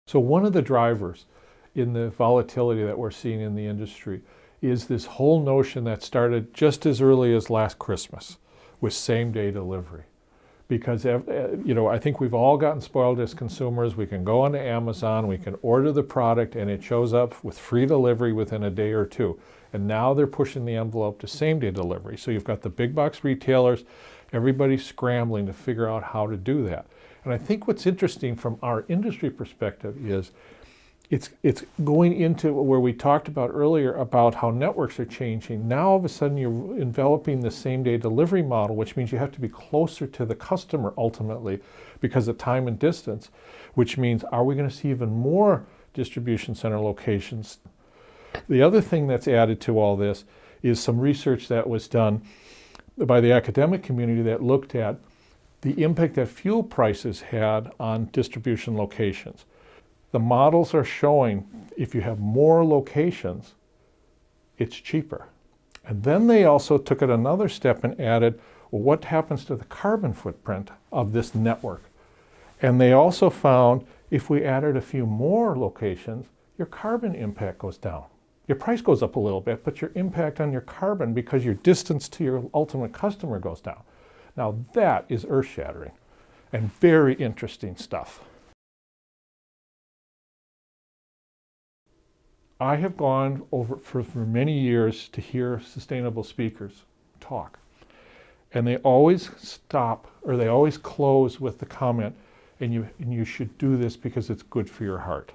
So one of the drivers in the volatility that we're seeing in the industry is this whole notion that started just as early as last Christmas with same-day delivery. Because I think we've all gotten spoiled as consumers. We can go onto Amazon, we can order the product, and it shows up with free delivery within a day or two. And now they're pushing the envelope to same-day delivery. So you've got the big box retailers, everybody's scrambling to figure out how to do that. And I think what's interesting from our industry perspective is it's going into where we talked about earlier about how networks are changing. Now all of a sudden you're enveloping the same-day delivery model, which means you have to be closer to the customer ultimately because of time and distance, which means are we going to see even more distribution center locations? The other thing that's added to all this is some research that was done by the academic community that looked at the impact that fuel prices had on distribution locations. The models are showing if you have more locations, it's cheaper. And then they also took it another step and added, well, what happens to the carbon footprint of this network? And they also found if we added a few more locations, your carbon impact goes down. Your price goes up a little bit, but your impact on your carbon because your distance to your ultimate customer goes down. Now that is earth-shattering and very interesting stuff. I have gone over for many years to hear sustainable speakers talk. And they always stop, or they always close with the comment, and you should do this because it's good for your heart.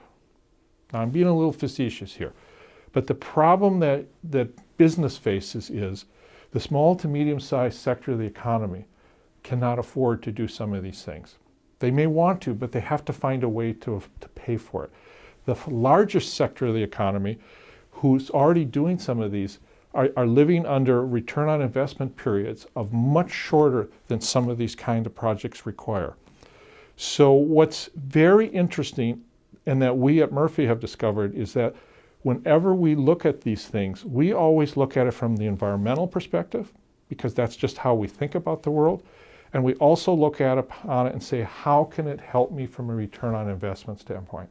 Now I'm being a little facetious here, but the problem that business faces is the small to medium-sized sector of the economy cannot afford to do some of these things. They may want to, but they have to find a way to pay for it. The largest sector of the economy, who's already doing some of these, are living under return on investment periods of much shorter than some of these kind of projects require. So what's very interesting, and that we at Murphy have discovered, is that whenever we look at these things, we always look at it from the environmental perspective, because that's just how we think about the world. And we also look at it and say, how can it help me from a return on investment standpoint?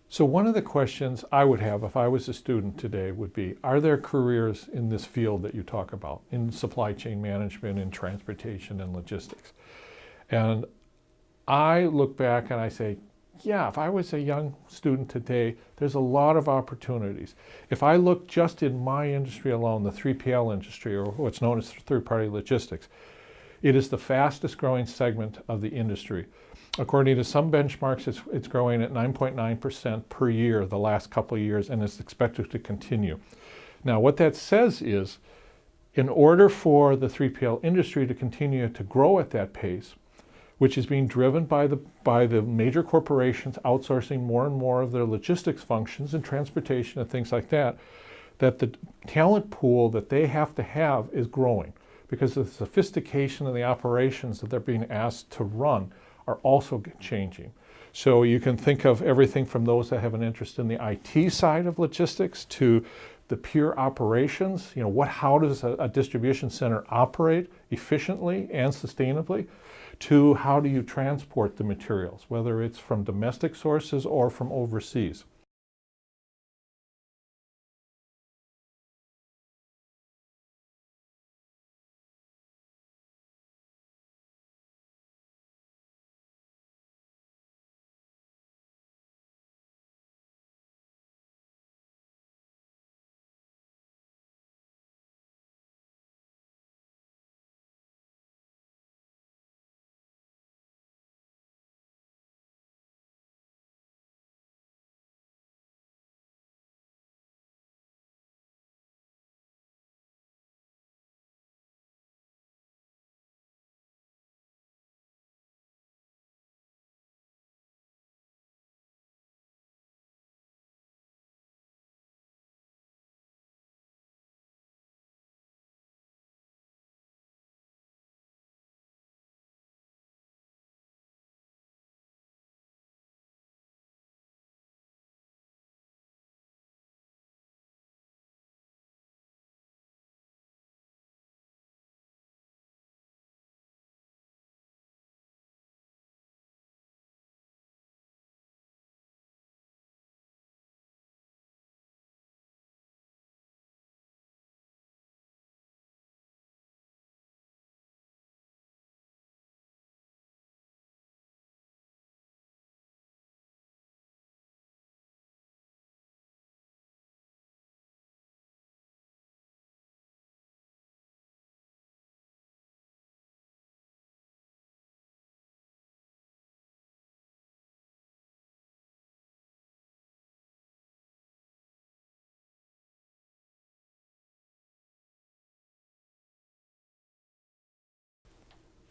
So one of the questions I would have if I was a student today would be, are there careers in this field that you talk about, in supply chain management, in transportation and logistics? And I look back and I say, yeah, if I was a young student today, there's a lot of opportunities. If I look just in my industry alone, the 3PL industry, or what's known as third-party logistics, it is the fastest growing segment of the industry. According to some benchmarks, it's growing at 9.9% per year the last couple of years, and it's expected to continue. Now, what that says is, in order for the 3PL industry to continue to grow at that pace, which is being driven by the major corporations outsourcing more and more of their logistics functions and transportation and things like that, that the talent pool that they have to have is growing because the sophistication of the operations that they're being asked to run are also changing. So you can think of everything from those that have an interest in the IT side of logistics to the pure operations. How does a distribution center operate efficiently and sustainably, to how do you transport the materials, whether it's from domestic sources or from overseas.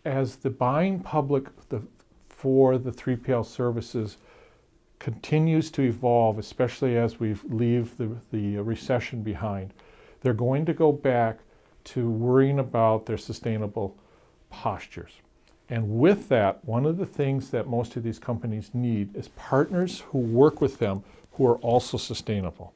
as the buying public for the 3PL services continues to evolve, especially as we leave the recession behind, they're going to go back to worrying about their sustainable postures. And with that, one of the things that most of these companies need is partners who work with them who are also sustainable,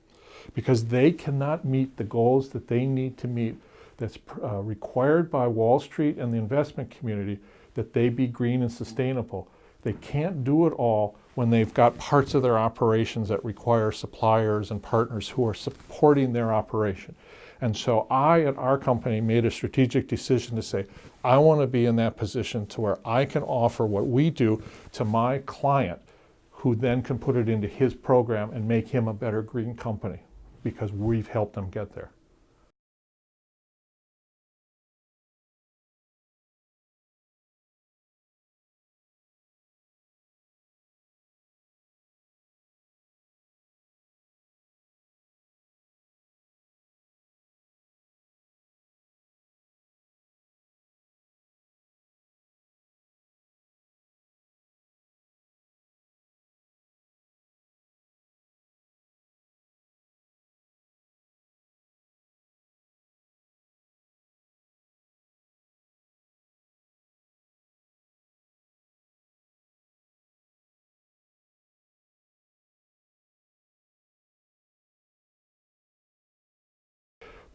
because they cannot meet the goals that they need to meet that's required by Wall Street and the investment community, that they be green and sustainable. They can't do it all when they've got parts of their operations that require suppliers and partners who are supporting their operation. And so I, at our company, made a strategic decision to say, I want to be in that position to where I can offer what we do to my client, who then can put it into his program and make him a better green company, because we've helped them get there.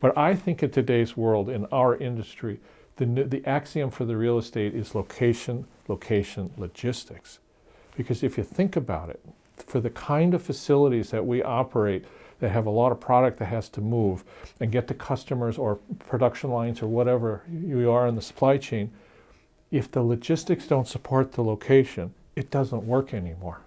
But I think in today's world, in our industry, the axiom for the real estate is location, location, logistics. Because if you think about it, for the kind of facilities that we operate that have a lot of product that has to move and get to customers or production lines or whatever you are in the supply chain, if the logistics don't support the location, it doesn't work anymore.